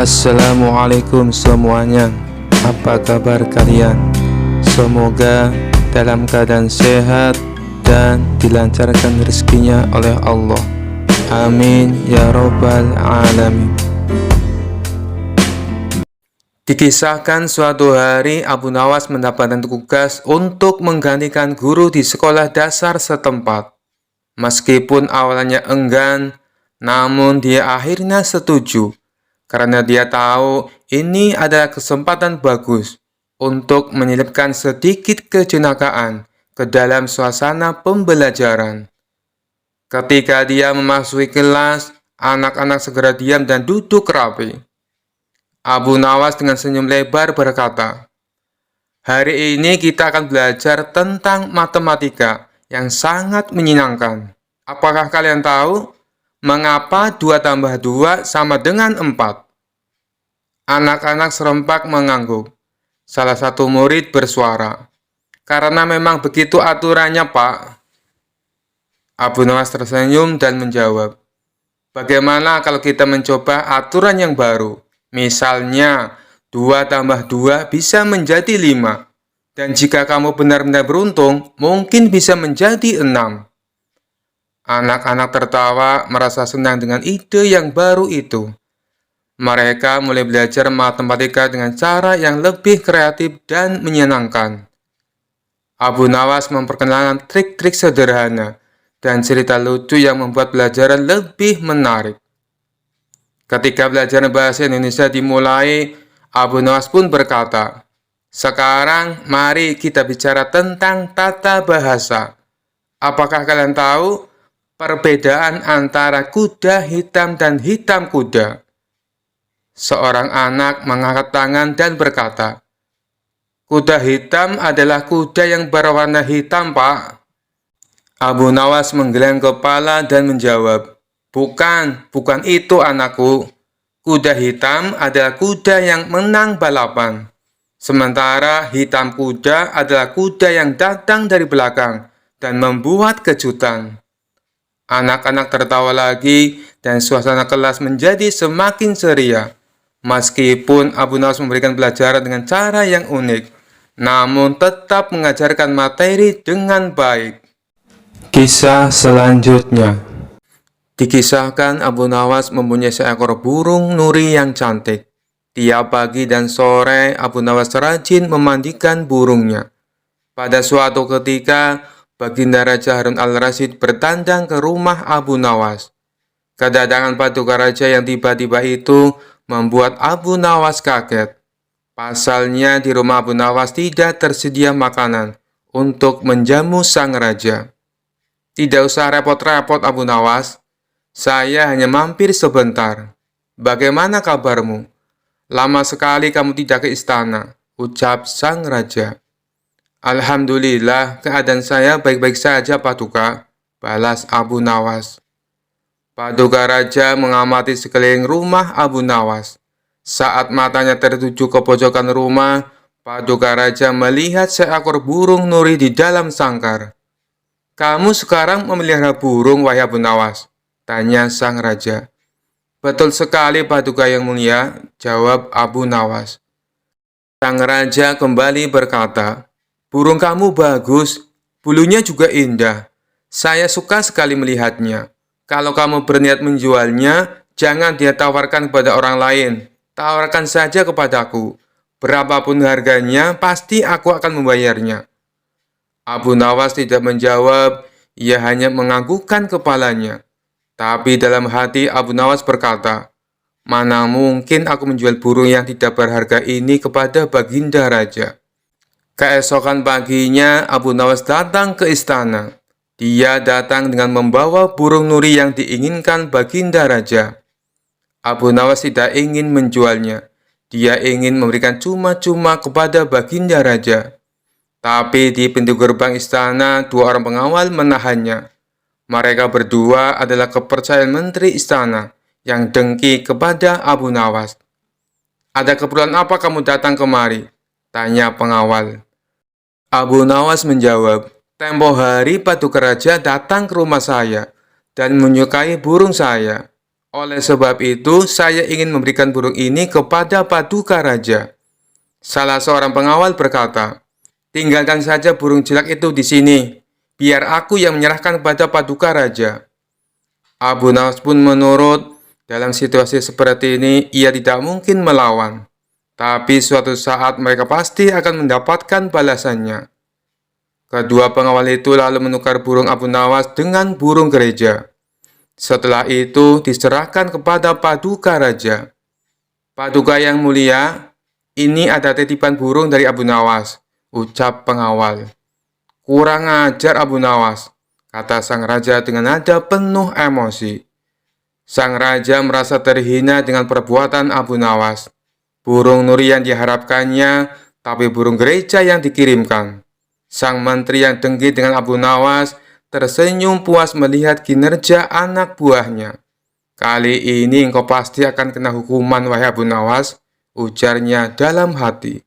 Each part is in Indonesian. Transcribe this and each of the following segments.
Assalamualaikum semuanya. Apa kabar kalian? Semoga dalam keadaan sehat dan dilancarkan rezekinya oleh Allah. Amin ya robbal alamin. Dikisahkan suatu hari Abu Nawas mendapatkan tugas untuk menggantikan guru di sekolah dasar setempat. Meskipun awalnya enggan, namun dia akhirnya setuju. Karena dia tahu ini adalah kesempatan bagus untuk menyelipkan sedikit kejenakaan ke dalam suasana pembelajaran. Ketika dia memasuki kelas, anak-anak segera diam dan duduk rapi. Abu Nawas dengan senyum lebar berkata, "Hari ini kita akan belajar tentang matematika yang sangat menyenangkan. Apakah kalian tahu mengapa 2 tambah 2 sama dengan 4? Anak-anak serempak mengangguk. Salah satu murid bersuara, "Karena memang begitu aturannya, Pak." Abu Nawas tersenyum dan menjawab, "Bagaimana kalau kita mencoba aturan yang baru? Misalnya, 2 tambah 2 bisa menjadi 5. Dan jika kamu benar-benar beruntung, mungkin bisa menjadi 6. Anak-anak tertawa merasa senang dengan ide yang baru itu. Mereka mulai belajar matematika dengan cara yang lebih kreatif dan menyenangkan. Abu Nawas memperkenalkan trik-trik sederhana dan cerita lucu yang membuat pelajaran lebih menarik. Ketika belajar bahasa Indonesia dimulai, Abu Nawas pun berkata, "Sekarang mari kita bicara tentang tata bahasa. Apakah kalian tahu perbedaan antara kuda hitam dan hitam kuda?" Seorang anak mengangkat tangan dan berkata, "Kuda hitam adalah kuda yang berwarna hitam, Pak." Abu Nawas menggeleng kepala dan menjawab, Bukan itu anakku. Kuda hitam adalah kuda yang menang balapan. Sementara hitam kuda adalah kuda yang datang dari belakang dan membuat kejutan." Anak-anak tertawa lagi dan suasana kelas menjadi semakin ceria. Meskipun Abu Nawas memberikan pelajaran dengan cara yang unik, namun tetap mengajarkan materi dengan baik. Kisah selanjutnya. Dikisahkan Abu Nawas mempunyai seekor burung nuri yang cantik. Tiap pagi dan sore Abu Nawas rajin memandikan burungnya. Pada suatu ketika, Baginda Raja Harun al-Rasyid bertandang ke rumah Abu Nawas. Kedatangan paduka raja yang tiba-tiba itu membuat Abu Nawas kaget. Pasalnya di rumah Abu Nawas tidak tersedia makanan untuk menjamu sang raja. "Tidak usah repot-repot Abu Nawas, saya hanya mampir sebentar. Bagaimana kabarmu? Lama sekali kamu tidak ke istana," ucap sang raja. "Alhamdulillah, keadaan saya baik-baik saja, Paduka," balas Abu Nawas. Paduka raja mengamati sekeliling rumah Abu Nawas. Saat matanya tertuju ke pojokan rumah, Paduka raja melihat seekor burung nuri di dalam sangkar. "Kamu sekarang memelihara burung, wahai Abu Nawas?" tanya sang raja. "Betul sekali, Paduka yang mulia," jawab Abu Nawas. Sang raja kembali berkata, "Burung kamu bagus, bulunya juga indah. Saya suka sekali melihatnya. Kalau kamu berniat menjualnya, jangan dia tawarkan kepada orang lain. Tawarkan saja kepadaku. Berapapun harganya, pasti aku akan membayarnya." Abu Nawas tidak menjawab, ia hanya menganggukkan kepalanya. Tapi dalam hati Abu Nawas berkata, "Mana mungkin aku menjual burung yang tidak berharga ini kepada Baginda Raja." Keesokan paginya, Abu Nawas datang ke istana. Dia datang dengan membawa burung nuri yang diinginkan Baginda Raja. Abu Nawas tidak ingin menjualnya. Dia ingin memberikan cuma-cuma kepada Baginda Raja. Tapi di pintu gerbang istana, 2 orang pengawal menahannya. Mereka berdua adalah kepercayaan menteri istana yang dengki kepada Abu Nawas. "Ada keperluan apa kamu datang kemari?" tanya pengawal. Abu Nawas menjawab, "Tempo hari paduka raja datang ke rumah saya dan menyukai burung saya. Oleh sebab itu, saya ingin memberikan burung ini kepada Paduka Raja." Salah seorang pengawal berkata, "Tinggalkan saja burung jelek itu di sini. Biar aku yang menyerahkan kepada Paduka Raja." Abu Nawas pun menurut. Dalam situasi seperti ini, ia tidak mungkin melawan. Tapi suatu saat mereka pasti akan mendapatkan balasannya. Kedua pengawal itu lalu menukar burung Abu Nawas dengan burung gereja. Setelah itu diserahkan kepada Paduka Raja. "Paduka yang mulia, ini ada titipan burung dari Abu Nawas," ucap pengawal. "Kurang ajar Abu Nawas," kata sang raja dengan nada penuh emosi. Sang raja merasa terhina dengan perbuatan Abu Nawas. Burung nuri yang diharapkannya, tapi burung gereja yang dikirimkan. Sang menteri yang dengki dengan Abu Nawas tersenyum puas melihat kinerja anak buahnya. "Kali ini engkau pasti akan kena hukuman, wahai Abu Nawas," ujarnya dalam hati.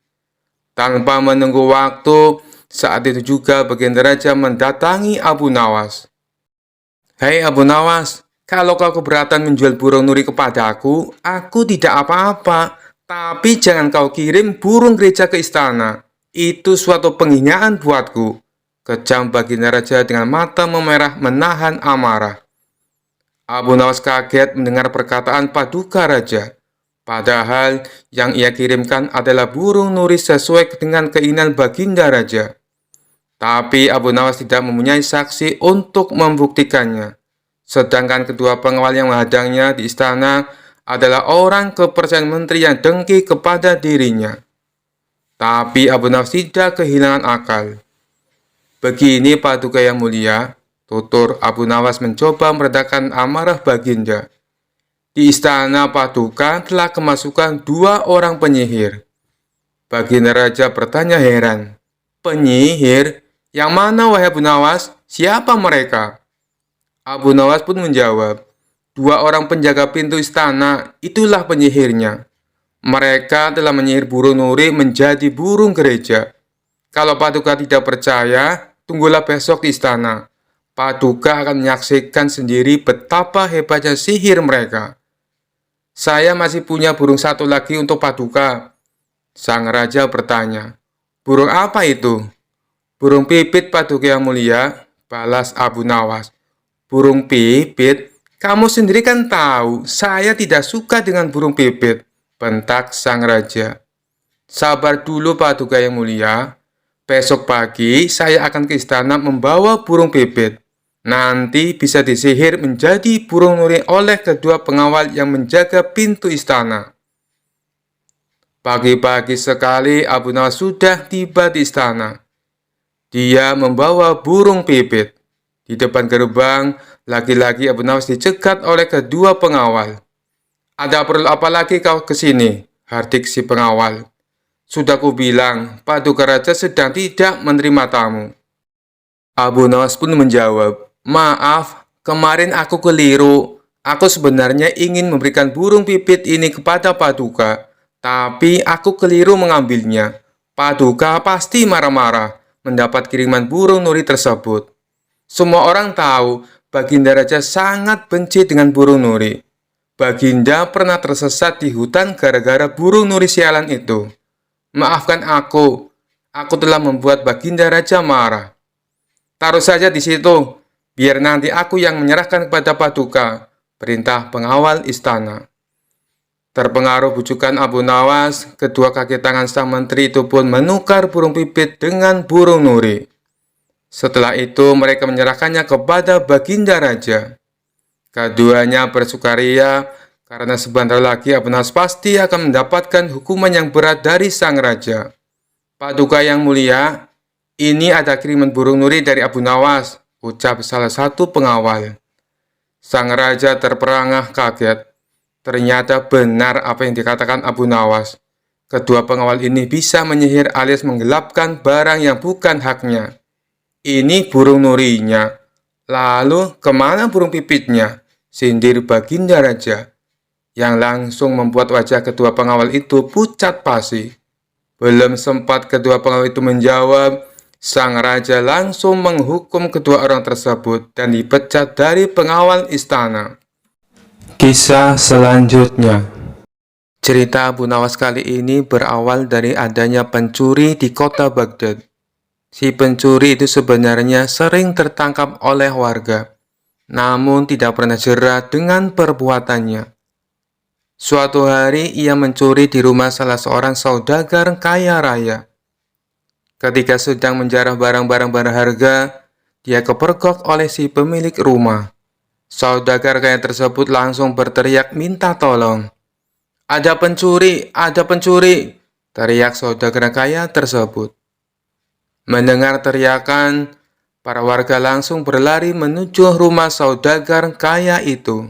Tanpa menunggu waktu, saat itu juga baginda raja mendatangi Abu Nawas. "Hei Abu Nawas, kalau kau keberatan menjual burung nuri kepadaku, aku tidak apa-apa. Tapi jangan kau kirim burung gereja ke istana. Itu suatu penghinaan buatku," kejam baginda raja dengan mata memerah menahan amarah. Abu Nawas kaget mendengar perkataan Paduka Raja. Padahal yang ia kirimkan adalah burung nuri sesuai dengan keinginan baginda raja. Tapi Abu Nawas tidak mempunyai saksi untuk membuktikannya. Sedangkan kedua pengawal yang menghadangnya di istana adalah orang kepercayaan menteri yang dengki kepada dirinya. Tapi Abu Nawas tidak kehilangan akal. "Begini Paduka yang mulia," tutur Abu Nawas mencoba meredakan amarah baginda. "Di istana Paduka telah kemasukan 2 orang penyihir." Baginda raja bertanya heran. "Penyihir? Yang mana wahai Abu Nawas? Siapa mereka?" Abu Nawas pun menjawab, "2 orang penjaga pintu istana, itulah penyihirnya. Mereka telah menyihir burung nuri menjadi burung gereja. Kalau Paduka tidak percaya, tunggulah besok di istana. Paduka akan menyaksikan sendiri betapa hebatnya sihir mereka." "Saya masih punya burung satu lagi untuk Paduka," sang raja bertanya. "Burung apa itu?" "Burung pipit Paduka yang mulia," balas Abu Nawas. "Burung pipit? Kamu sendiri kan tahu, saya tidak suka dengan burung pipit," bentak sang raja. "Sabar dulu Paduka yang mulia. Besok pagi saya akan ke istana membawa burung pipit. Nanti bisa disihir menjadi burung nuri oleh kedua pengawal yang menjaga pintu istana." Pagi-pagi sekali Abu Nawas sudah tiba di istana. Dia membawa burung pipit. Di depan gerbang, lagi-lagi Abu Nawas dicegat oleh kedua pengawal. "Ada perlu apa lagi kau ke sini?" hardik si pengawal. "Sudah kubilang, Paduka Raja sedang tidak menerima tamu." Abu Nawas pun menjawab, "Maaf, kemarin aku keliru. Aku sebenarnya ingin memberikan burung pipit ini kepada Paduka, tapi aku keliru mengambilnya. Paduka pasti marah-marah mendapat kiriman burung nuri tersebut. Semua orang tahu Baginda Raja sangat benci dengan burung nuri. Baginda pernah tersesat di hutan gara-gara burung nuri sialan itu. Maafkan aku telah membuat Baginda Raja marah. Taruh saja di situ, biar nanti aku yang menyerahkan kepada Paduka," perintah pengawal istana. Terpengaruh bujukan Abu Nawas, kedua kaki tangan sang menteri itu pun menukar burung pipit dengan burung nuri. Setelah itu mereka menyerahkannya kepada Baginda Raja. Keduanya bersukaria karena sebentar lagi Abu Nawas pasti akan mendapatkan hukuman yang berat dari sang raja. "Paduka yang mulia, ini ada kiriman burung nuri dari Abu Nawas," ucap salah satu pengawal. Sang raja terperangah kaget. Ternyata benar apa yang dikatakan Abu Nawas. Kedua pengawal ini bisa menyihir alias menggelapkan barang yang bukan haknya. Ini burung nurinya. Lalu kemana burung pipitnya? Sindir Baginda Raja, yang langsung membuat wajah kedua pengawal itu pucat pasi. Belum sempat kedua pengawal itu menjawab, sang raja langsung menghukum kedua orang tersebut dan dipecat dari pengawal istana. Kisah selanjutnya. Cerita Abu Nawas kali ini berawal dari adanya pencuri di kota Baghdad. Si pencuri itu sebenarnya sering tertangkap oleh warga, namun tidak pernah jera dengan perbuatannya. Suatu hari ia mencuri di rumah salah seorang saudagar kaya raya. Ketika sedang menjarah barang-barang berharga, dia kepergok oleh si pemilik rumah. Saudagar kaya tersebut langsung berteriak minta tolong. Ada pencuri, ada pencuri, teriak saudagar kaya tersebut. Mendengar teriakan, para warga langsung berlari menuju rumah saudagar kaya itu.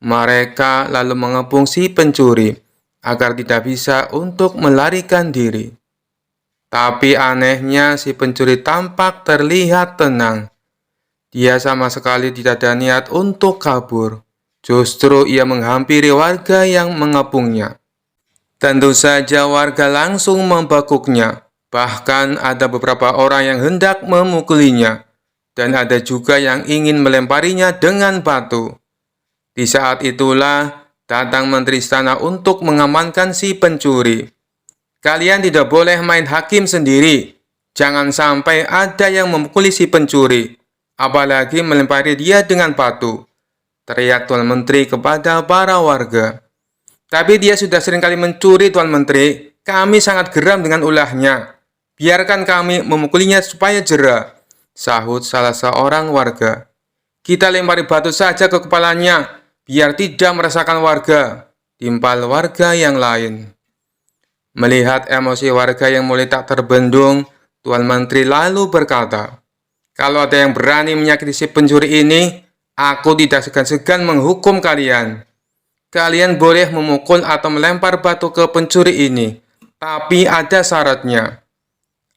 Mereka lalu mengepung si pencuri agar tidak bisa untuk melarikan diri. Tapi anehnya si pencuri tampak terlihat tenang. Dia sama sekali tidak ada niat untuk kabur. Justru ia menghampiri warga yang mengepungnya. Tentu saja warga langsung membekuknya. Bahkan ada beberapa orang yang hendak memukulinya. Dan ada juga yang ingin melemparinya dengan batu. Di saat itulah datang menteri istana untuk mengamankan si pencuri. Kalian tidak boleh main hakim sendiri. Jangan sampai ada yang memukuli si pencuri. Apalagi melempari dia dengan batu, teriak Tuan Menteri kepada para warga. Tapi dia sudah sering kali mencuri, Tuan Menteri. Kami sangat geram dengan ulahnya. Biarkan kami memukulinya supaya jera, sahut salah seorang warga. Kita lempari batu saja ke kepalanya, biar tidak meresahkan warga, timpal warga yang lain. Melihat emosi warga yang mulai tak terbendung, Tuan Menteri lalu berkata, kalau ada yang berani menyakiti si pencuri ini, aku tidak segan-segan menghukum kalian. Kalian boleh memukul atau melempar batu ke pencuri ini, tapi ada syaratnya.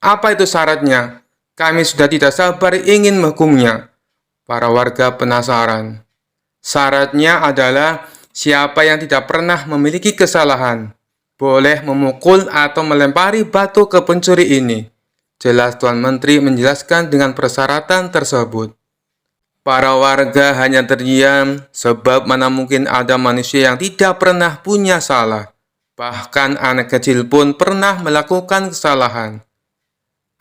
Apa itu syaratnya? Kami sudah tidak sabar ingin menghukumnya. Para warga penasaran. Syaratnya adalah siapa yang tidak pernah memiliki kesalahan, boleh memukul atau melempari batu ke pencuri ini. Jelas Tuan Menteri menjelaskan dengan persyaratan tersebut. Para warga hanya terdiam, sebab mana mungkin ada manusia yang tidak pernah punya salah. Bahkan anak kecil pun pernah melakukan kesalahan.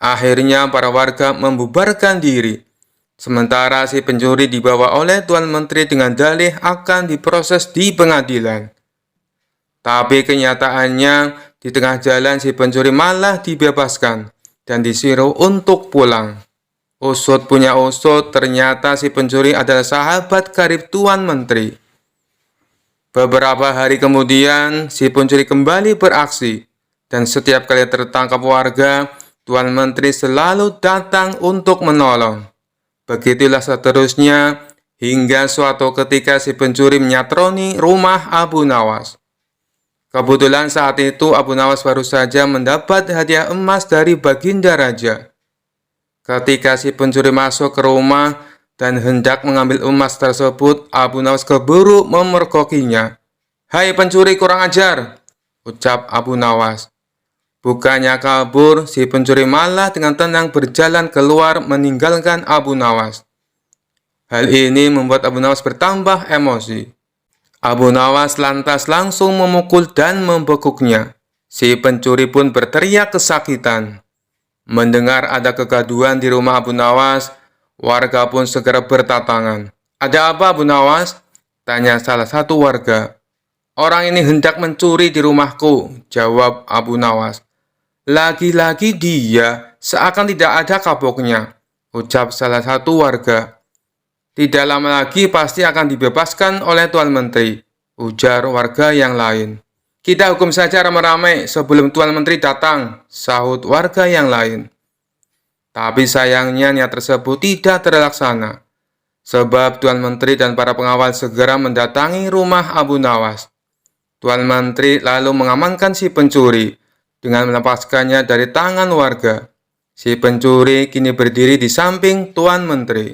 Akhirnya para warga membubarkan diri. Sementara si pencuri dibawa oleh Tuan Menteri dengan dalih akan diproses di pengadilan. Tapi kenyataannya, di tengah jalan si pencuri malah dibebaskan dan disuruh untuk pulang. Usut punya usut, ternyata si pencuri adalah sahabat karib Tuan Menteri. Beberapa hari kemudian, si pencuri kembali beraksi. Dan setiap kali tertangkap warga, Tuan Menteri selalu datang untuk menolong. Begitulah seterusnya, hingga suatu ketika si pencuri menyatroni rumah Abu Nawas. Kebetulan saat itu Abu Nawas baru saja mendapat hadiah emas dari Baginda Raja. Ketika si pencuri masuk ke rumah dan hendak mengambil emas tersebut, Abu Nawas keburu memergokinya. Hai pencuri kurang ajar, ucap Abu Nawas. Bukannya kabur, si pencuri malah dengan tenang berjalan keluar meninggalkan Abu Nawas. Hal ini membuat Abu Nawas bertambah emosi. Abu Nawas lantas langsung memukul dan membekuknya. Si pencuri pun berteriak kesakitan. Mendengar ada kegaduhan di rumah Abu Nawas, warga pun segera berdatangan. Ada apa Abu Nawas? Tanya salah satu warga. Orang ini hendak mencuri di rumahku, jawab Abu Nawas. Lagi-lagi dia, seakan tidak ada kapoknya, ucap salah satu warga. Tidak lama lagi pasti akan dibebaskan oleh Tuan Menteri, ujar warga yang lain. Kita hukum saja ramai-ramai sebelum Tuan Menteri datang, sahut warga yang lain. Tapi sayangnya niat tersebut tidak terlaksana, sebab Tuan Menteri dan para pengawal segera mendatangi rumah Abu Nawas. Tuan Menteri lalu mengamankan si pencuri dengan melepaskannya dari tangan warga. Si pencuri kini berdiri di samping Tuan Menteri.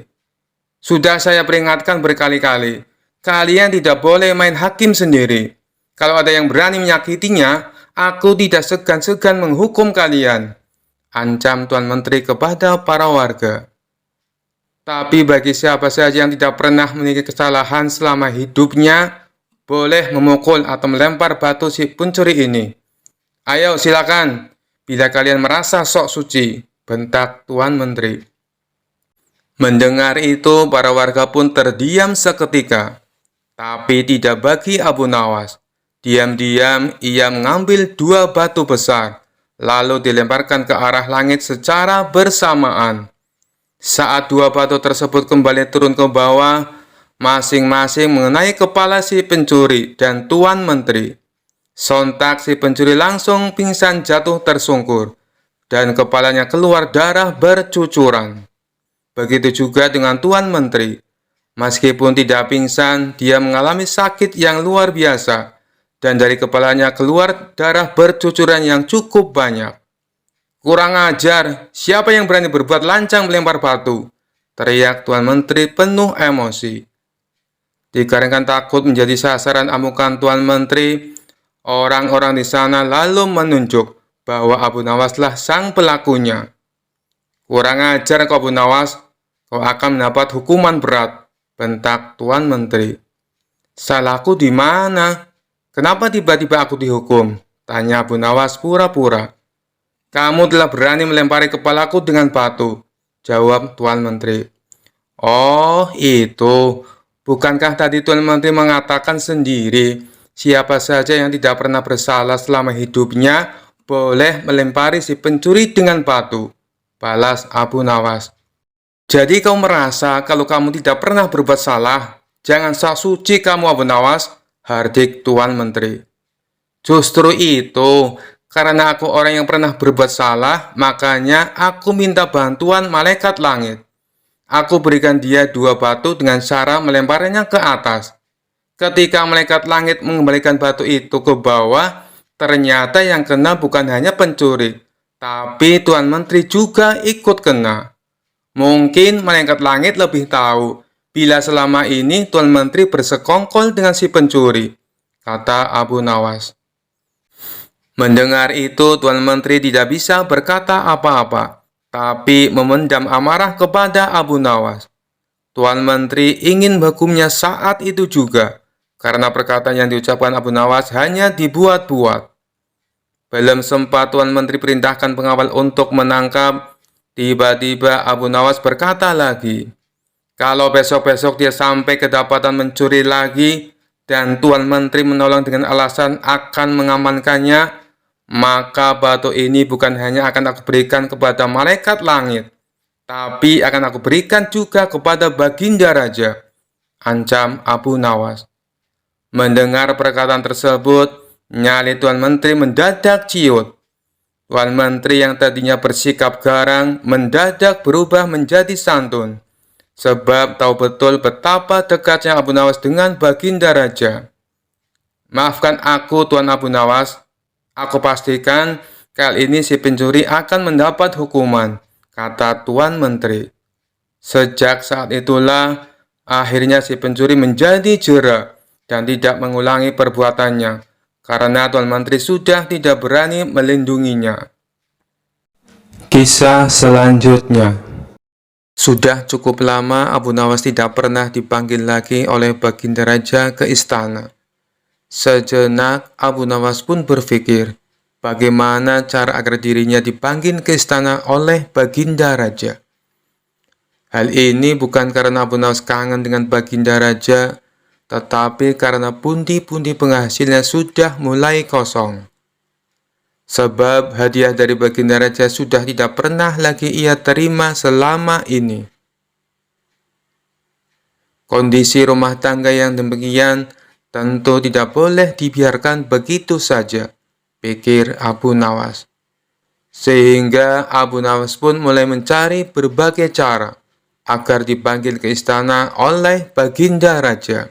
Sudah saya peringatkan berkali-kali, kalian tidak boleh main hakim sendiri. Kalau ada yang berani menyakitinya, aku tidak segan-segan menghukum kalian, ancam Tuan Menteri kepada para warga. Tapi bagi siapa saja yang tidak pernah memiliki kesalahan selama hidupnya, boleh memukul atau melempar batu si pencuri ini. Ayo silakan, bila kalian merasa sok suci, bentak Tuan Menteri. Mendengar itu, para warga pun terdiam seketika. Tapi tidak bagi Abu Nawas. Diam-diam ia mengambil 2 batu besar, lalu dilemparkan ke arah langit secara bersamaan. Saat 2 batu tersebut kembali turun ke bawah, masing-masing mengenai kepala si pencuri dan Tuan Menteri. Sontak si pencuri langsung pingsan jatuh tersungkur, dan kepalanya keluar darah bercucuran. Begitu juga dengan Tuan Menteri. Meskipun tidak pingsan, dia mengalami sakit yang luar biasa, dan dari kepalanya keluar darah bercucuran yang cukup banyak. Kurang ajar, siapa yang berani berbuat lancang melempar batu? Teriak Tuan Menteri penuh emosi. Dikarenakan takut menjadi sasaran amukan Tuan Menteri, orang-orang di sana lalu menunjuk bahwa Abu Nawaslah sang pelakunya. Kurang ajar kau Abu Nawas, kau akan mendapat hukuman berat, bentak Tuan Menteri. Salahku di mana? Kenapa tiba-tiba aku dihukum? Tanya Abu Nawas pura-pura. Kamu telah berani melempari kepalaku dengan batu, jawab Tuan Menteri. Oh, itu. Bukankah tadi Tuan Menteri mengatakan sendiri, siapa saja yang tidak pernah bersalah selama hidupnya, boleh melempari si pencuri dengan batu, balas Abu Nawas. Jadi kau merasa kalau kamu tidak pernah berbuat salah? Jangan sok suci kamu Abu Nawas, hardik Tuan Menteri. Justru itu, karena aku orang yang pernah berbuat salah, makanya aku minta bantuan malaikat langit. Aku berikan dia 2 batu dengan cara melemparnya ke atas. Ketika malaikat langit mengembalikan batu itu ke bawah, ternyata yang kena bukan hanya pencuri, tapi Tuan Menteri juga ikut kena. Mungkin malaikat langit lebih tahu bila selama ini Tuan Menteri bersekongkol dengan si pencuri, kata Abu Nawas. Mendengar itu, Tuan Menteri tidak bisa berkata apa-apa, tapi memendam amarah kepada Abu Nawas. Tuan Menteri ingin menghukumnya saat itu juga, karena perkataan yang diucapkan Abu Nawas hanya dibuat-buat. Belum sempat Tuan Menteri perintahkan pengawal untuk menangkap, tiba-tiba Abu Nawas berkata lagi, kalau besok-besok dia sampai kedapatan mencuri lagi, dan Tuan Menteri menolong dengan alasan akan mengamankannya, maka batu ini bukan hanya akan aku berikan kepada malaikat langit, tapi akan aku berikan juga kepada Baginda Raja, ancam Abu Nawas. Mendengar perkataan tersebut, nyali Tuan Menteri mendadak ciut. Tuan Menteri yang tadinya bersikap garang mendadak berubah menjadi santun, sebab tahu betul betapa dekatnya Abu Nawas dengan Baginda Raja. Maafkan aku Tuan Abu Nawas, aku pastikan kali ini si pencuri akan mendapat hukuman, kata Tuan Menteri. Sejak saat itulah, akhirnya si pencuri menjadi jera dan tidak mengulangi perbuatannya, karena Tuan Menteri sudah tidak berani melindunginya. Kisah selanjutnya. Sudah cukup lama Abu Nawas tidak pernah dipanggil lagi oleh Baginda Raja ke istana. Sejenak Abu Nawas pun berpikir, bagaimana cara agar dirinya dipanggil ke istana oleh Baginda Raja. Hal ini bukan karena Abu Nawas kangen dengan Baginda Raja, tetapi karena pundi-pundi penghasilnya sudah mulai kosong. Sebab hadiah dari Baginda Raja sudah tidak pernah lagi ia terima selama ini. Kondisi rumah tangga yang demikian tentu tidak boleh dibiarkan begitu saja, pikir Abu Nawas. Sehingga Abu Nawas pun mulai mencari berbagai cara agar dipanggil ke istana oleh Baginda Raja.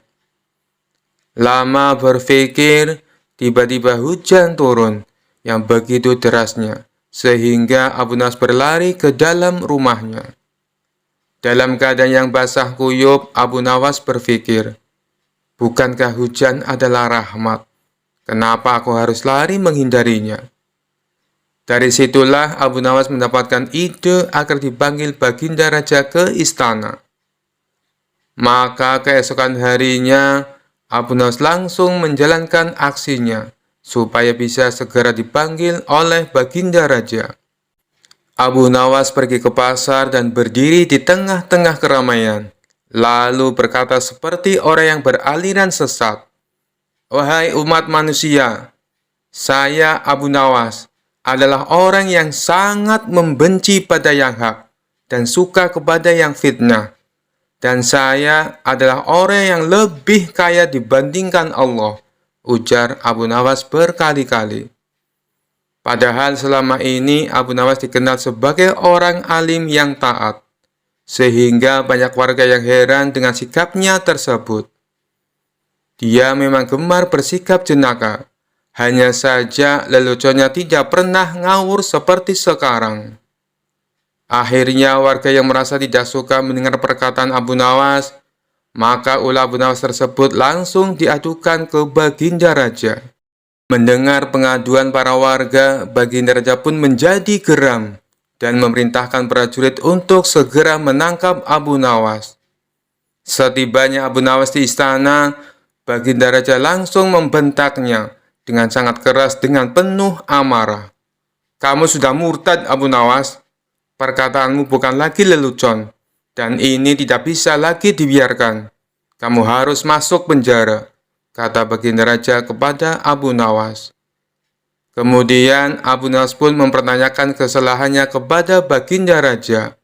Lama berpikir, tiba-tiba hujan turun yang begitu derasnya, sehingga Abu Nawas berlari ke dalam rumahnya. Dalam keadaan yang basah kuyup, Abu Nawas berpikir, bukankah hujan adalah rahmat? Kenapa aku harus lari menghindarinya? Dari situlah Abu Nawas mendapatkan ide agar dipanggil Baginda Raja ke istana. Maka keesokan harinya, Abu Nawas langsung menjalankan aksinya, supaya bisa segera dipanggil oleh Baginda Raja. Abu Nawas pergi ke pasar dan berdiri di tengah-tengah keramaian, lalu berkata seperti orang yang beraliran sesat, "Wahai umat manusia, saya Abu Nawas adalah orang yang sangat membenci pada yang hak dan suka kepada yang fitnah. Dan saya adalah orang yang lebih kaya dibandingkan Allah," ujar Abu Nawas berkali-kali. Padahal selama ini Abu Nawas dikenal sebagai orang alim yang taat, sehingga banyak warga yang heran dengan sikapnya tersebut. Dia memang gemar bersikap jenaka, hanya saja leluconnya tidak pernah ngawur seperti sekarang. Akhirnya warga yang merasa tidak suka mendengar perkataan Abu Nawas, maka ulah Abu Nawas tersebut langsung diadukan ke Baginda Raja. Mendengar pengaduan para warga, Baginda Raja pun menjadi geram dan memerintahkan prajurit untuk segera menangkap Abu Nawas. Setibanya Abu Nawas di istana, Baginda Raja langsung membentaknya dengan sangat keras dengan penuh amarah. "Kamu sudah murtad, Abu Nawas. Perkataanmu bukan lagi lelucon, dan ini tidak bisa lagi dibiarkan. Kamu harus masuk penjara," kata Baginda Raja kepada Abu Nawas. Kemudian Abu Nawas pun mempertanyakan kesalahannya kepada Baginda Raja.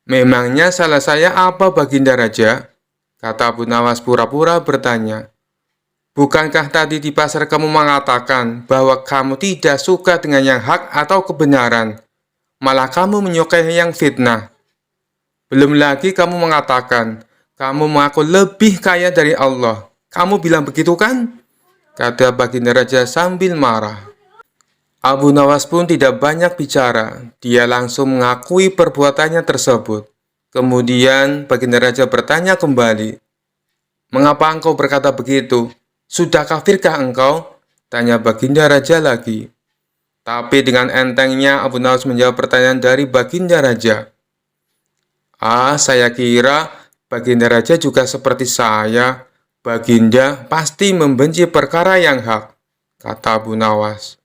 "Memangnya salah saya apa, Baginda Raja?" kata Abu Nawas pura-pura bertanya. "Bukankah tadi di pasar kamu mengatakan bahwa kamu tidak suka dengan yang hak atau kebenaran, malah kamu menyukai yang fitnah? Belum lagi kamu mengatakan kamu mengaku lebih kaya dari Allah. Kamu bilang begitu kan?" kata Baginda Raja sambil marah. Abu Nawas pun tidak banyak bicara. Dia langsung mengakui perbuatannya tersebut. Kemudian Baginda Raja bertanya kembali, "Mengapa engkau berkata begitu? Sudah kafirkah engkau?" tanya Baginda Raja lagi. Tapi dengan entengnya Abu Nawas menjawab pertanyaan dari Baginda Raja. Saya kira Baginda Raja juga seperti saya. Baginda pasti membenci perkara yang hak," kata Abu Nawas.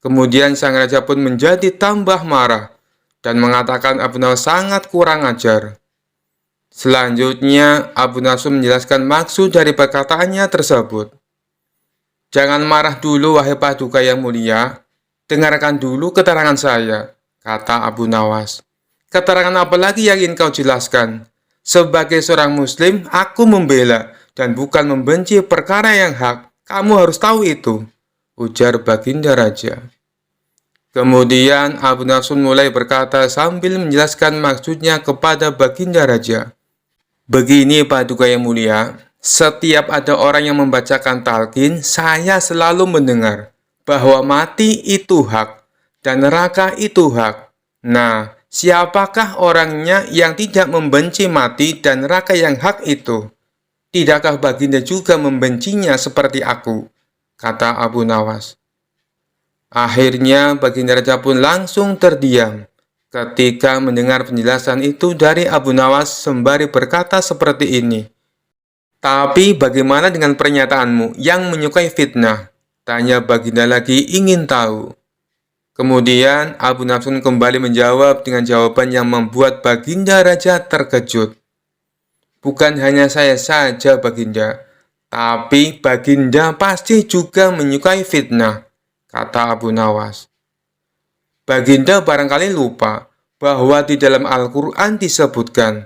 Kemudian sang raja pun menjadi tambah marah dan mengatakan Abu Nawas sangat kurang ajar. Selanjutnya, Abu Nawas menjelaskan maksud dari perkataannya tersebut. "Jangan marah dulu, wahai Paduka yang mulia. Dengarkan dulu keterangan saya," kata Abu Nawas. "Keterangan apa lagi yang ingin kau jelaskan? Sebagai seorang muslim, aku membela dan bukan membenci perkara yang hak. Kamu harus tahu itu," ujar Baginda Raja. Kemudian Abu Nawas mulai berkata sambil menjelaskan maksudnya kepada Baginda Raja. "Begini Paduka yang mulia, setiap ada orang yang membacakan talqin, saya selalu mendengar bahwa mati itu hak dan neraka itu hak. Nah, siapakah orangnya yang tidak membenci mati dan neraka yang hak itu? Tidakkah Baginda juga membencinya seperti aku?" kata Abu Nawas. Akhirnya Baginda Raja pun langsung terdiam ketika mendengar penjelasan itu dari Abu Nawas sembari berkata seperti ini. "Tapi bagaimana dengan pernyataanmu yang menyukai fitnah?" tanya Baginda lagi ingin tahu. Kemudian Abu Nawas kembali menjawab dengan jawaban yang membuat Baginda Raja terkejut. "Bukan hanya saya saja, Baginda, tapi Baginda pasti juga menyukai fitnah," kata Abu Nawas. "Baginda barangkali lupa bahwa di dalam Al-Quran disebutkan,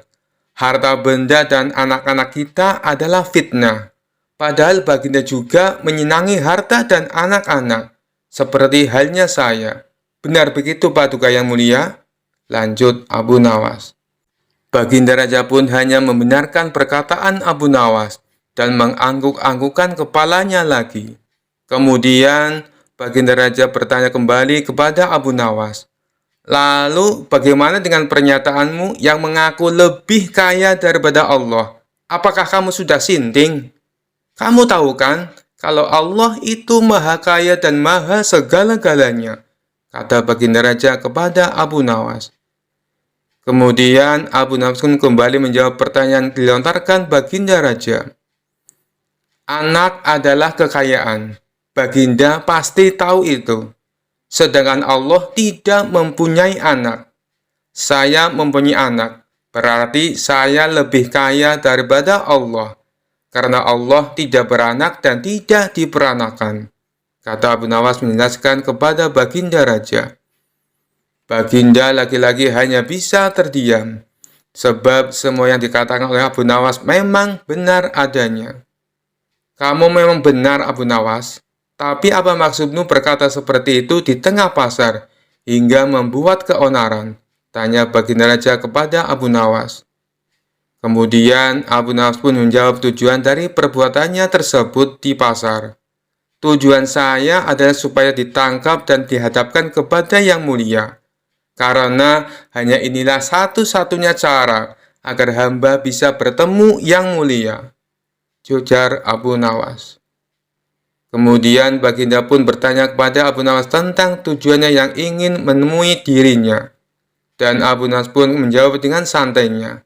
harta benda dan anak-anak kita adalah fitnah. Padahal Baginda juga menyenangi harta dan anak-anak, seperti halnya saya. Benar begitu Paduka yang mulia?" lanjut Abu Nawas. Baginda Raja pun hanya membenarkan perkataan Abu Nawas dan mengangguk-anggukkan kepalanya lagi. Kemudian Baginda Raja bertanya kembali kepada Abu Nawas, "Lalu bagaimana dengan pernyataanmu yang mengaku lebih kaya daripada Allah? Apakah kamu sudah sinting? Kamu tahu kan kalau Allah itu maha kaya dan maha segala-galanya," kata Baginda Raja kepada Abu Nawas. Kemudian Abu Nawas pun kembali menjawab pertanyaan yang dilontarkan Baginda Raja. Anak adalah kekayaan. Baginda pasti tahu itu. Sedangkan Allah tidak mempunyai anak. Saya mempunyai anak. Berarti saya lebih kaya daripada Allah. Karena Allah tidak beranak dan tidak diperanakan. Kata Abu Nawas menjelaskan kepada Baginda Raja. Baginda lagi-lagi hanya bisa terdiam. Sebab semua yang dikatakan oleh Abu Nawas memang benar adanya. Kamu memang benar, Abu Nawas. Tapi apa maksudmu berkata seperti itu di tengah pasar hingga membuat keonaran? Tanya Baginda Raja kepada Abu Nawas. Kemudian Abu Nawas pun menjawab tujuan dari perbuatannya tersebut di pasar. Tujuan saya adalah supaya ditangkap dan dihadapkan kepada yang mulia. Karena hanya inilah satu-satunya cara agar hamba bisa bertemu yang mulia. Ujar Abu Nawas. Kemudian Baginda pun bertanya kepada Abu Nawas tentang tujuannya yang ingin menemui dirinya. Dan Abu Nawas pun menjawab dengan santainya.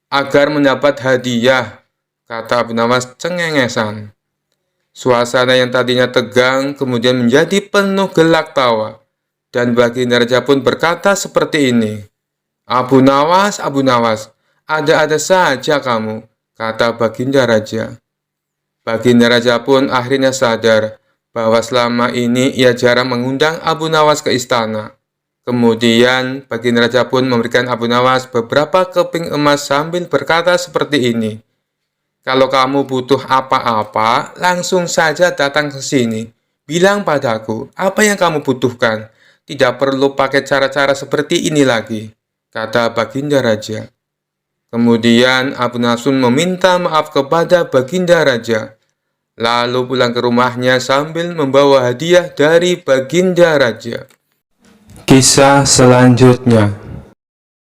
Agar mendapat hadiah, kata Abu Nawas cengengesan. Suasana yang tadinya tegang kemudian menjadi penuh gelak tawa. Dan Baginda Raja pun berkata seperti ini. Abu Nawas, ada-ada saja kamu, kata Baginda Raja. Baginda Raja pun akhirnya sadar bahwa selama ini ia jarang mengundang Abu Nawas ke istana. Kemudian Baginda Raja pun memberikan Abu Nawas beberapa keping emas sambil berkata seperti ini. Kalau kamu butuh apa-apa, langsung saja datang ke sini. Bilang padaku apa yang kamu butuhkan. Tidak perlu pakai cara-cara seperti ini lagi, kata Baginda Raja. Kemudian Abu Nawas meminta maaf kepada Baginda Raja, lalu pulang ke rumahnya sambil membawa hadiah dari Baginda Raja. Kisah selanjutnya.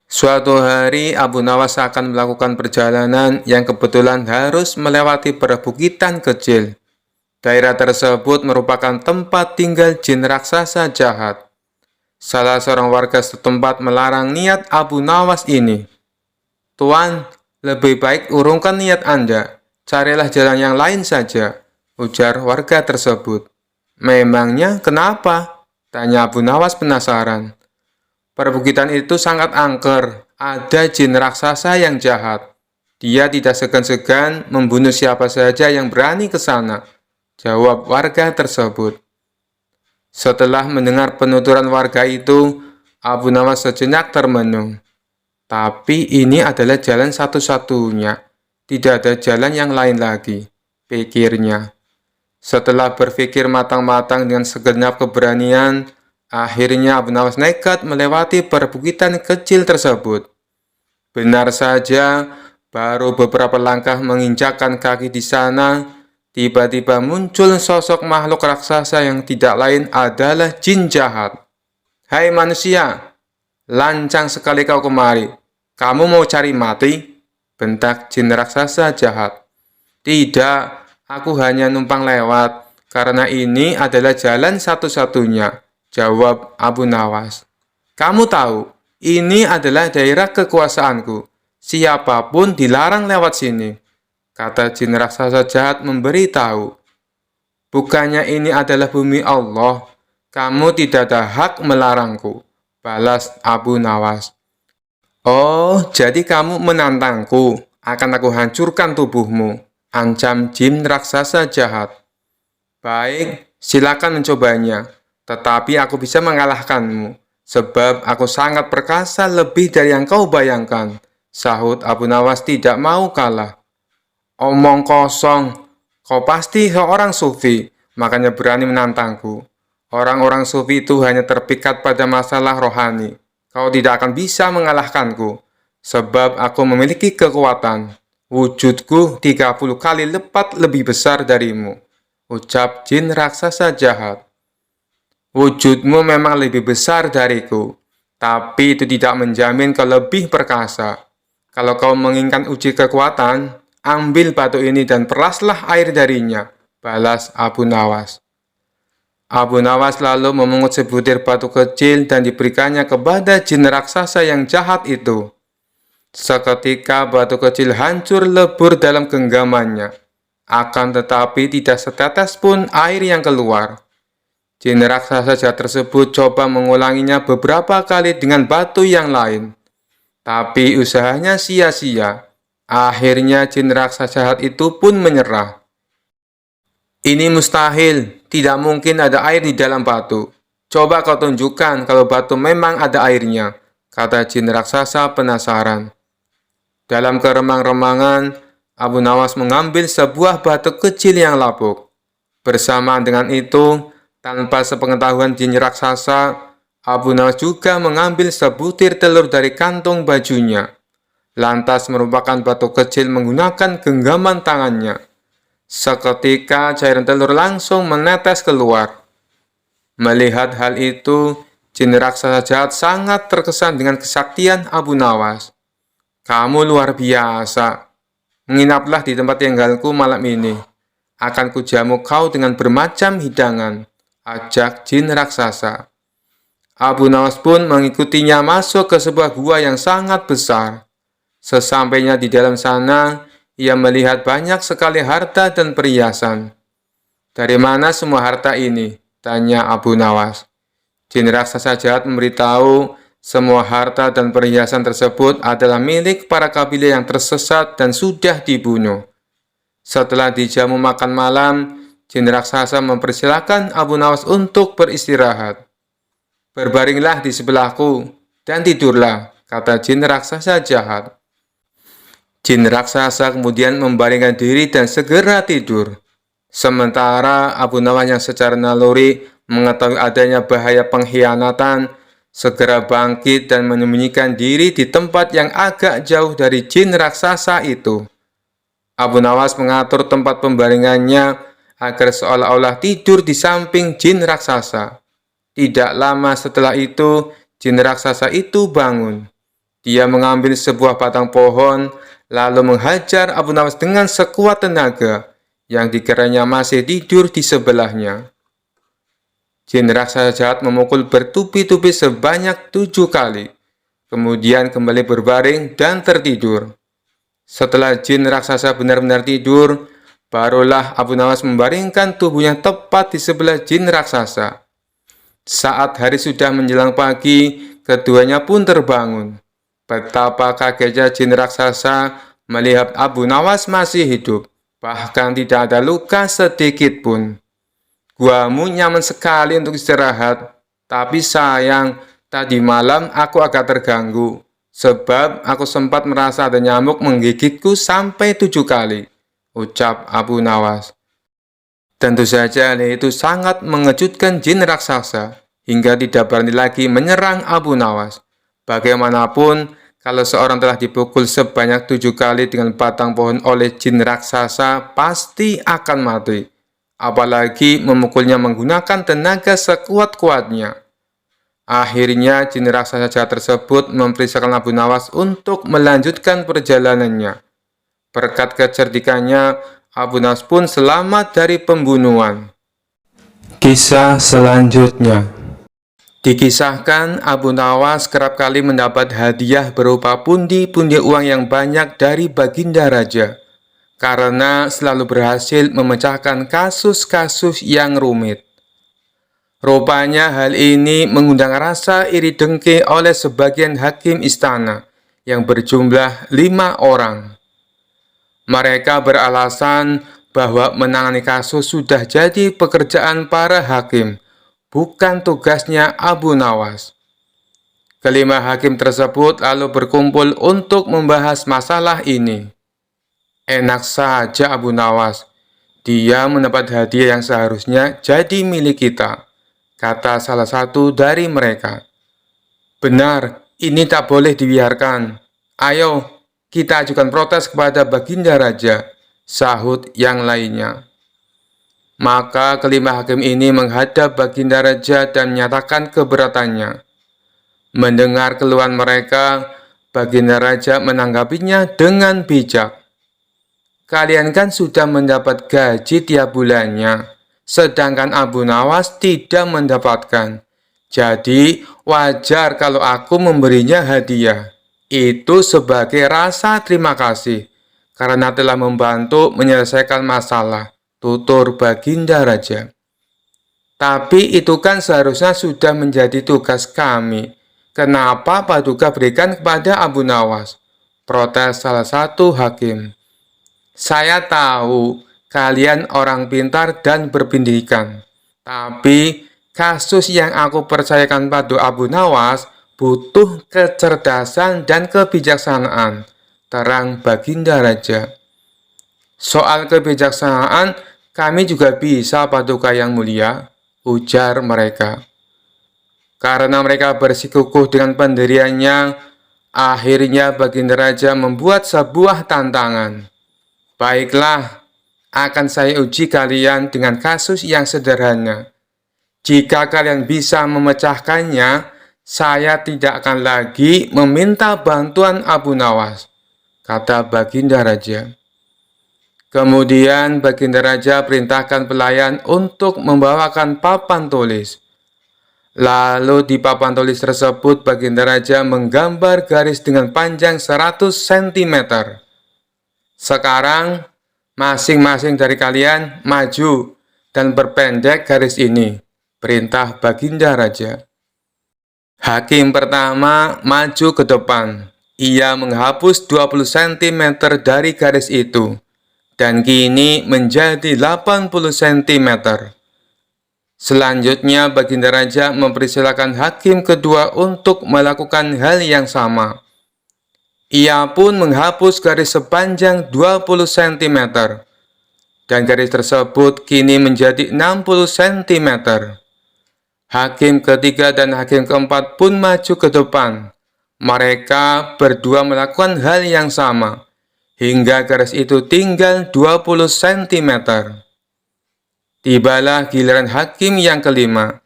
Suatu hari Abu Nawas akan melakukan perjalanan yang kebetulan harus melewati perbukitan kecil. Daerah tersebut merupakan tempat tinggal jin raksasa jahat. Salah seorang warga setempat melarang niat Abu Nawas ini. Tuan, lebih baik urungkan niat Anda. Carilah jalan yang lain saja, ujar warga tersebut. Memangnya kenapa? Tanya Abu Nawas penasaran. Perbukitan itu sangat angker. Ada jin raksasa yang jahat. Dia tidak segan-segan membunuh siapa saja yang berani ke sana, jawab warga tersebut. Setelah mendengar penuturan warga itu, Abu Nawas sejenak termenung. Tapi ini adalah jalan satu-satunya. Tidak ada jalan yang lain lagi, pikirnya. Setelah berpikir matang-matang dengan segenap keberanian, akhirnya Abu Nawas nekat melewati perbukitan kecil tersebut. Benar saja, baru beberapa langkah menginjakkan kaki di sana, tiba-tiba muncul sosok makhluk raksasa yang tidak lain adalah jin jahat. Hai manusia, lancang sekali kau kemari. Kamu mau cari mati? Bentak jin raksasa jahat. Tidak, aku hanya numpang lewat, karena ini adalah jalan satu-satunya, jawab Abu Nawas. Kamu tahu, ini adalah daerah kekuasaanku. Siapapun dilarang lewat sini, kata jin raksasa jahat memberitahu. Bukannya ini adalah bumi Allah, kamu tidak ada hak melarangku, balas Abu Nawas. Oh, jadi kamu menantangku, akan aku hancurkan tubuhmu, ancam jin raksasa jahat. Baik, silakan mencobanya, tetapi aku bisa mengalahkanmu, sebab aku sangat perkasa lebih dari yang kau bayangkan, sahut Abu Nawas tidak mau kalah. Omong kosong, kau pasti seorang sufi, makanya berani menantangku. Orang-orang sufi itu hanya terpikat pada masalah rohani. Kau tidak akan bisa mengalahkanku, sebab aku memiliki kekuatan. Wujudku 30 kali lipat lebih besar darimu, ucap jin raksasa jahat. Wujudmu memang lebih besar dariku, tapi itu tidak menjamin kau lebih perkasa. Kalau kau menginginkan uji kekuatan, ambil batu ini dan peraslah air darinya, balas Abu Nawas. Abu Nawas lalu memungut sebutir batu kecil dan diberikannya kepada jin raksasa yang jahat itu. Seketika batu kecil hancur lebur dalam genggamannya. Akan tetapi tidak setetes pun air yang keluar. Jin raksasa jahat tersebut coba mengulanginya beberapa kali dengan batu yang lain. Tapi usahanya sia-sia. Akhirnya jin raksasa jahat itu pun menyerah. Ini mustahil, tidak mungkin ada air di dalam batu. Coba kau tunjukkan kalau batu memang ada airnya, kata jin raksasa penasaran. Dalam keremang-remangan, Abu Nawas mengambil sebuah batu kecil yang lapuk. Bersama dengan itu, tanpa sepengetahuan jin raksasa, Abu Nawas juga mengambil sebutir telur dari kantong bajunya. Lantas merupakan batu kecil menggunakan genggaman tangannya. Seketika cairan telur langsung menetes keluar. Melihat hal itu, jin raksasa jahat sangat terkesan dengan kesaktian Abu Nawas. Kamu luar biasa. Menginaplah di tempat tinggalku malam ini. Akan kujamu kau dengan bermacam hidangan, ajak jin raksasa. Abu Nawas pun mengikutinya masuk ke sebuah gua yang sangat besar. Sesampainya di dalam sana, ia melihat banyak sekali harta dan perhiasan. Dari mana semua harta ini? Tanya Abu Nawas. Jin raksasa jahat memberitahu semua harta dan perhiasan tersebut adalah milik para kabilah yang tersesat dan sudah dibunuh. Setelah dijamu makan malam, jin raksasa mempersilahkan Abu Nawas untuk beristirahat. Berbaringlah di sebelahku dan tidurlah, kata jin raksasa jahat. Jin raksasa kemudian membaringkan diri dan segera tidur. Sementara Abu Nawas yang secara naluri mengetahui adanya bahaya pengkhianatan, segera bangkit dan menyembunyikan diri di tempat yang agak jauh dari jin raksasa itu. Abu Nawas mengatur tempat pembaringannya agar seolah-olah tidur di samping jin raksasa. Tidak lama setelah itu, jin raksasa itu bangun. Dia mengambil sebuah batang pohon, lalu menghajar Abu Nawas dengan sekuat tenaga, yang dikiranya masih tidur di sebelahnya. Jin raksasa jahat memukul bertubi-tubi sebanyak 7 kali, kemudian kembali berbaring dan tertidur. Setelah jin raksasa benar-benar tidur, barulah Abu Nawas membaringkan tubuhnya tepat di sebelah jin raksasa. Saat hari sudah menjelang pagi, keduanya pun terbangun. Betapa kagetnya jin raksasa melihat Abu Nawas masih hidup, bahkan tidak ada luka sedikit pun. Guamu nyaman sekali untuk istirahat, tapi sayang, tadi malam aku agak terganggu, sebab aku sempat merasa ada nyamuk menggigitku sampai 7 kali, ucap Abu Nawas. Tentu saja hal itu sangat mengejutkan jin raksasa, hingga tidak berani lagi menyerang Abu Nawas. Bagaimanapun, kalau seorang telah dipukul sebanyak 7 kali dengan batang pohon oleh jin raksasa, pasti akan mati. Apalagi memukulnya menggunakan tenaga sekuat-kuatnya. Akhirnya, jin raksasa jahat tersebut memerintahkan Abu Nawas untuk melanjutkan perjalanannya. Berkat kecerdikannya, Abu Nawas pun selamat dari pembunuhan. Kisah selanjutnya. Dikisahkan Abu Nawas kerap kali mendapat hadiah berupa pundi-pundi uang yang banyak dari Baginda Raja, karena selalu berhasil memecahkan kasus-kasus yang rumit. Rupanya hal ini mengundang rasa iri dengki oleh sebagian hakim istana yang berjumlah 5 orang. Mereka beralasan bahwa menangani kasus sudah jadi pekerjaan para hakim, bukan tugasnya Abu Nawas. Kelima hakim tersebut lalu berkumpul untuk membahas masalah ini. Enak saja Abu Nawas, dia mendapat hadiah yang seharusnya jadi milik kita, kata salah satu dari mereka. Benar, ini tak boleh dibiarkan. Ayo, kita ajukan protes kepada Baginda Raja, sahut yang lainnya. Maka kelima hakim ini menghadap Baginda Raja dan menyatakan keberatannya. Mendengar keluhan mereka, Baginda Raja menanggapinya dengan bijak. Kalian kan sudah mendapat gaji tiap bulannya, sedangkan Abu Nawas tidak mendapatkan. Jadi, wajar kalau aku memberinya hadiah. Itu sebagai rasa terima kasih karena telah membantu menyelesaikan masalah, tutur Baginda Raja. Tapi itu kan seharusnya sudah menjadi tugas kami. Kenapa Paduka berikan kepada Abu Nawas? Protes salah satu hakim. Saya tahu kalian orang pintar dan berpendidikan. Tapi kasus yang aku percayakan pada Abu Nawas butuh kecerdasan dan kebijaksanaan, terang Baginda Raja. Soal kebijaksanaan, kami juga bisa, Paduka yang mulia, ujar mereka. Karena mereka bersikukuh dengan pendiriannya, akhirnya Baginda Raja membuat sebuah tantangan. Baiklah, akan saya uji kalian dengan kasus yang sederhana. Jika kalian bisa memecahkannya, saya tidak akan lagi meminta bantuan Abu Nawas, kata Baginda Raja. Kemudian Baginda Raja perintahkan pelayan untuk membawakan papan tulis. Lalu di papan tulis tersebut Baginda Raja menggambar garis dengan panjang 100 cm. Sekarang, masing-masing dari kalian maju dan perpendek garis ini, perintah Baginda Raja. Hakim pertama maju ke depan. Ia menghapus 20 cm dari garis itu, dan kini menjadi 80 cm. Selanjutnya, Baginda Raja mempersilakan hakim kedua untuk melakukan hal yang sama. Ia pun menghapus garis sepanjang 20 cm, dan garis tersebut kini menjadi 60 cm. Hakim ketiga dan hakim keempat pun maju ke depan. Mereka berdua melakukan hal yang sama, hingga garis itu tinggal 20 cm. Tibalah giliran hakim yang kelima.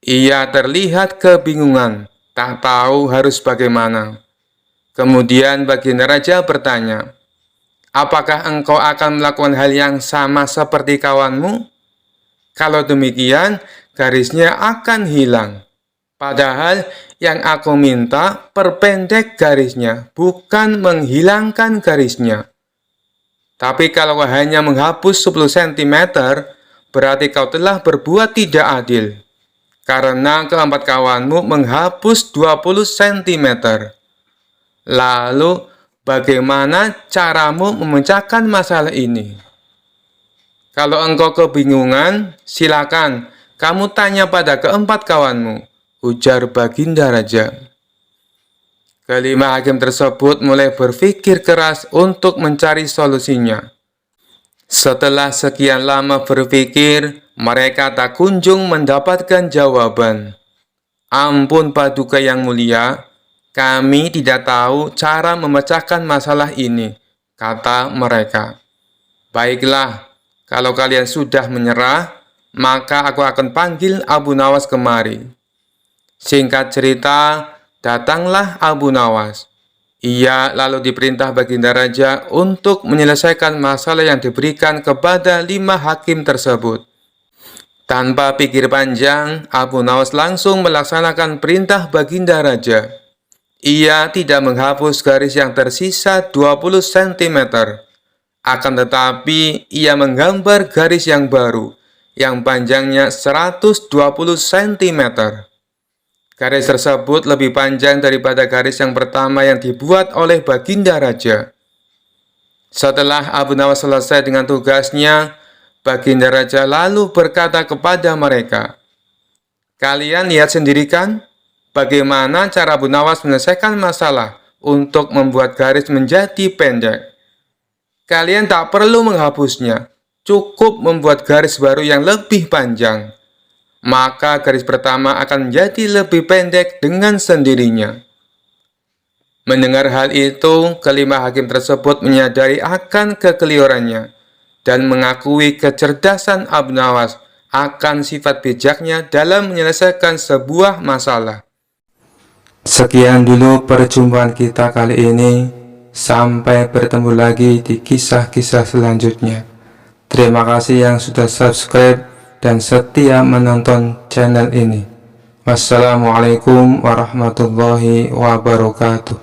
Ia terlihat kebingungan, tak tahu harus bagaimana. Kemudian Baginda Raja bertanya, apakah engkau akan melakukan hal yang sama seperti kawanmu? Kalau demikian, garisnya akan hilang. Padahal yang aku minta perpendek garisnya, bukan menghilangkan garisnya. Tapi kalau hanya menghapus 10 cm, berarti kau telah berbuat tidak adil. Karena keempat kawanmu menghapus 20 cm. Lalu, bagaimana caramu memecahkan masalah ini? Kalau engkau kebingungan, silakan kamu tanya pada keempat kawanmu, ujar Baginda Raja. Kelima hakim tersebut mulai berpikir keras untuk mencari solusinya. Setelah sekian lama berpikir, mereka tak kunjung mendapatkan jawaban. Ampun Paduka yang mulia, kami tidak tahu cara memecahkan masalah ini, kata mereka. Baiklah, kalau kalian sudah menyerah, maka aku akan panggil Abu Nawas kemari. Singkat cerita, datanglah Abu Nawas. Ia lalu diperintah Baginda Raja untuk menyelesaikan masalah yang diberikan kepada 5 hakim tersebut. Tanpa pikir panjang, Abu Nawas langsung melaksanakan perintah Baginda Raja. Ia tidak menghapus garis yang tersisa 20 cm. Akan tetapi, ia menggambar garis yang baru, yang panjangnya 120 cm. Garis tersebut lebih panjang daripada garis yang pertama yang dibuat oleh Baginda Raja. Setelah Abu Nawas selesai dengan tugasnya, Baginda Raja lalu berkata kepada mereka, kalian lihat sendiri kan, bagaimana cara Abu Nawas menyelesaikan masalah untuk membuat garis menjadi pendek. Kalian tak perlu menghapusnya, cukup membuat garis baru yang lebih panjang. Maka garis pertama akan menjadi lebih pendek dengan sendirinya. Mendengar hal itu, kelima hakim tersebut menyadari akan kekeliruannya dan mengakui kecerdasan Abu Nawas akan sifat bijaknya dalam menyelesaikan sebuah masalah. Sekian dulu perjumpaan kita kali ini. Sampai bertemu lagi di kisah-kisah selanjutnya. Terima kasih yang sudah subscribe dan setia menonton channel ini. Wassalamualaikum warahmatullahi wabarakatuh.